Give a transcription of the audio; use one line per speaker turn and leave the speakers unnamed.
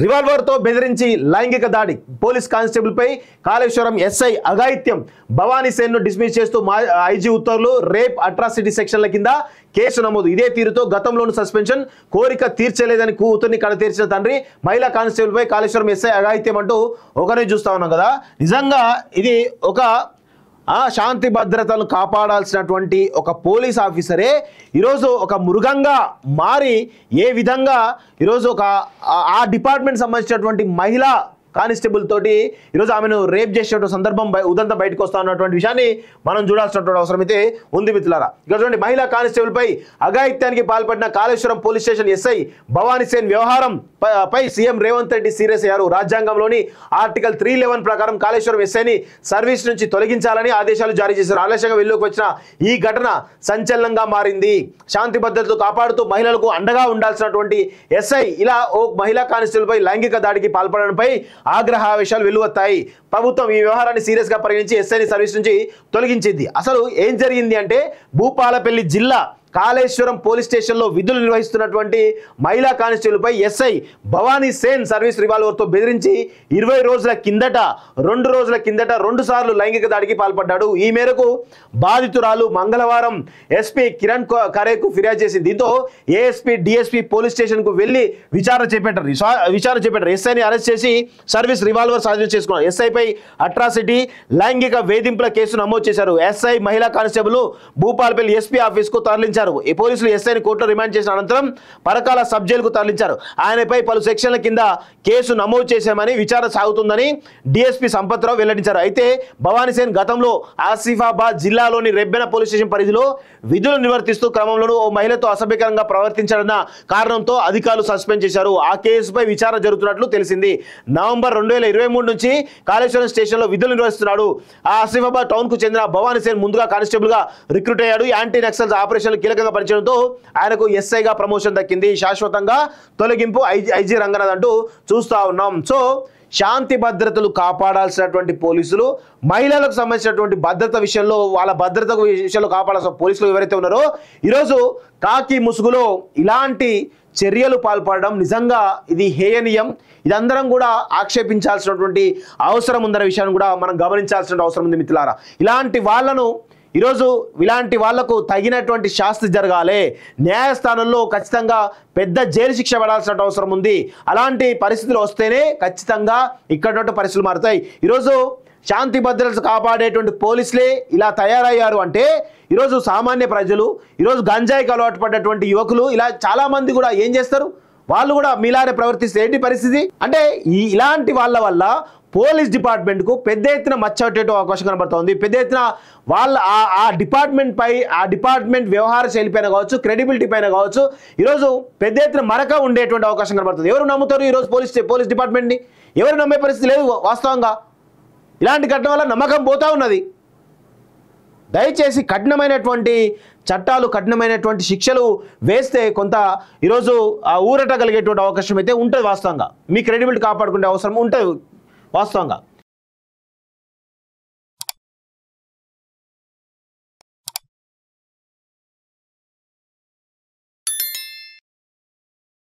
Revolver తో బెదిరించి లైంగిక దాడి పోలీస్ కానిస్టేబుల్ పై కాళేశ్వరం ఎస్ఐ అఘాయిత్యం భవానీ సేన్ ను డిస్మిస్ చేస్తూ ఐజీ ఉత్తర్వులు రేప్ అట్రాసిటీ సెక్షన్ల కింద కేసు నమోదు ఇదే తీరుతో గతంలోని సస్పెన్షన్ కోరిక తీర్చలేదని కూతుర్ని కడతీర్చిన తండ్రి మహిళా కానిస్టేబుల్ పై కాళేశ్వరం ఎస్ఐ అఘాయిత్యం అంటూ ఒకరిని చూస్తా ఉన్నాం కదా నిజంగా ఇది ఒక శాంతి భద్రతలను కాపాడాల్సినటువంటి ఒక పోలీస్ ఆఫీసరే ఈరోజు ఒక మృగంగా మారి ఏ విధంగా ఈరోజు ఒక ఆ డిపార్ట్మెంట్ సంబంధించినటువంటి మహిళా కానిస్టేబుల్ తోటి ఈరోజు ఆమెను రేప్ చేసేటువంటి సందర్భం ఉదంతా బయటకు వస్తా ఉన్నటువంటి విషయాన్ని మనం చూడాల్సినటువంటి అవసరం అయితే ఉంది మిత్రులారా. ఇక్కడ చూడండి మహిళా కానిస్టేబుల్ పై అఘాయిత్యానికి పాల్పడిన Kaleshwaram police station SI Bhavani Sen వ్యవహారం పై సీఎం రేవంత్ రెడ్డి సీరియస్ అయ్యారు. రాజ్యాంగంలోని ఆర్టికల్ 311 ప్రకారం కాళేశ్వరం ఎస్ఐని సర్వీస్ నుంచి తొలగించాలని ఆదేశాలు జారీ చేశారు. ఆలస్యంగా వెలుగులోకి వచ్చిన ఈ ఘటన సంచలనంగా మారింది. శాంతి భద్రతలు కాపాడుతూ మహిళలకు అండగా ఉండాల్సినటువంటి ఎస్ఐ ఇలా ఓ మహిళా కానిస్టేబుల్ పై లైంగిక దాడికి పాల్పడడంపై ఆగ్రహావేశాలు వెలువెత్తాయి. ప్రభుత్వం ఈ వ్యవహారాన్ని సీరియస్ గా పరిగణించి ఎస్ఐని సర్వీస్ నుంచి తొలగించింది. అసలు ఏం జరిగింది అంటే భూపాలపల్లి జిల్లా కాళేశ్వరం పోలీస్ స్టేషన్లో విధులు నిర్వహిస్తున్నటువంటి మహిళా కానిస్టేబుల్ పై ఎస్ఐ భవానీ సేన్ సర్వీస్ రివాల్వర్తో బెదిరించి 2 రోజుల కిందట 2 సార్లు లైంగిక దాడికి పాల్పడ్డాడు. ఈ మేరకు బాధితురాలు మంగళవారం ఎస్పీ కిరణ్ ఖరేకు ఫిర్యాదు చేసింది. దీంతో ఏఎస్పీ డిఎస్పీ పోలీస్ స్టేషన్ కు వెళ్లి విచారణ చేపట్టారు. ఎస్ఐని అరెస్ట్ చేసి సర్వీస్ రివాల్వర్ స్వాధీనం చేసుకున్నారు. ఎస్ఐపై అట్రాసిటీ లైంగిక వేధింపుల కేసు నమోదు చేశారు. ఎస్ఐ మహిళా కానిస్టేబుల్ భూపాలపల్లి ఎస్పీ ఆఫీస్ కు తరలించారు. ఈ పోలీసులు ఎస్ఐని కోర్టులో రిమాండ్ చేసిన అనంతరం పరకాల సబ్ జైలుకు తరలించారు. ఆయనపై పలు సెక్షన్ల కింద కేసు నమోదు చేశామని విచారణ సాగుతుందని డిఎస్పీ సంపత్రావు వెల్లడించారు. అయితే భవానీ సేన్ గతంలో ఆసిఫాబాద్ జిల్లాలోని రెబ్బెన పోలీస్ స్టేషన్ పరిధిలో విధులు నిర్వర్తిస్తూ క్రమంలో ఓ మహిళతో అసభ్యకరంగా ప్రవర్తించాడన్న కారణంతో అధికారులు సస్పెండ్ చేశారు. ఆ కేసుపై విచారణ జరుగుతున్నట్లు తెలిసింది. నవంబర్ 2023 నుంచి కాళేశ్వరం స్టేషన్లో విధులు నిర్వహిస్తున్నాడు. ఆ ఆసిఫాబాద్ టౌన్ కు చెందిన భవానీ సేన్ ముందుగా కానిస్టేబుల్ గా రిక్రూట్ అయ్యాడు. యాంటీ నక్సల్స్ ఆపరేషన్లు కీలకంగా పనిచేయడంతో ఆయనకు ఎస్ఐగా ప్రమోషన్ దక్కింది. శాశ్వతంగా తొలగింపు ఐజీ రంగనాథ్ అంటూ చూస్తా ఉన్నాం. సో శాంతి భద్రతలు కాపాడాల్సినటువంటి పోలీసులు మహిళలకు సంబంధించినటువంటి భద్రత విషయంలో వాళ్ళ భద్రత విషయంలో కాపాడాల్సిన పోలీసులు ఎవరైతే ఉన్నారో ఈరోజు కాకి ముసుగులో ఇలాంటి చర్యలు పాల్పడడం నిజంగా ఇది హేయనీయం. ఇదందరం కూడా ఆక్షేపించాల్సినటువంటి అవసరం ఉందనే విషయాన్ని కూడా మనం గమనించాల్సిన అవసరం ఉంది మిత్రులారా. ఇలాంటి వాళ్లకు తగినటువంటి శాస్తి జరగాలి. న్యాయస్థానంలో ఖచ్చితంగా పెద్ద జైలు శిక్ష పడాల్సిన అవసరం ఉంది. అలాంటి పరిస్థితులు వస్తేనే ఖచ్చితంగా ఇక్కడ పరిస్థితులు మారుతాయి. ఈరోజు శాంతి భద్రతలు కాపాడేటువంటి పోలీసులే ఇలా తయారయ్యారు అంటే ఈరోజు సామాన్య ప్రజలు ఈరోజు గంజాయికి అలవాటు పడ్డటువంటి యువకులు ఇలా చాలా మంది కూడా ఏం చేస్తారు, వాళ్ళు కూడా మీలానే ప్రవర్తిస్తే ఏంటి పరిస్థితి అంటే ఇలాంటి వాళ్ళ వల్ల పోలీస్ డిపార్ట్మెంట్ కు పెద్ద ఎత్తున మచ్చటే అవకాశం కనబడుతుంది. పెద్ద ఎత్తున వాళ్ళ ఆ డిపార్ట్మెంట్ వ్యవహార శైలి పైన కావచ్చు, క్రెడిబిలిటీ పైన కావచ్చు ఈరోజు పెద్ద ఎత్తున మరక ఉండేటువంటి అవకాశం కనబడుతుంది. ఎవరు నమ్ముతారు ఈరోజు పోలీస్ డిపార్ట్మెంట్ని? ఎవరు నమ్మే పరిస్థితి లేదు. వాస్తవంగా ఇలాంటి ఘటన వల్ల నమ్మకం పోతా ఉన్నది. దయచేసి కఠినమైనటువంటి చట్టాలు, కఠినమైనటువంటి శిక్షలు వేస్తే కొంత ఈరోజు ఊరట కలిగేటువంటి అవకాశం అయితే ఉంటుంది. వాస్తవంగా మీ క్రెడిబిలిటీ కాపాడుకునే అవసరం ఉంటుంది వాస్తవంగా.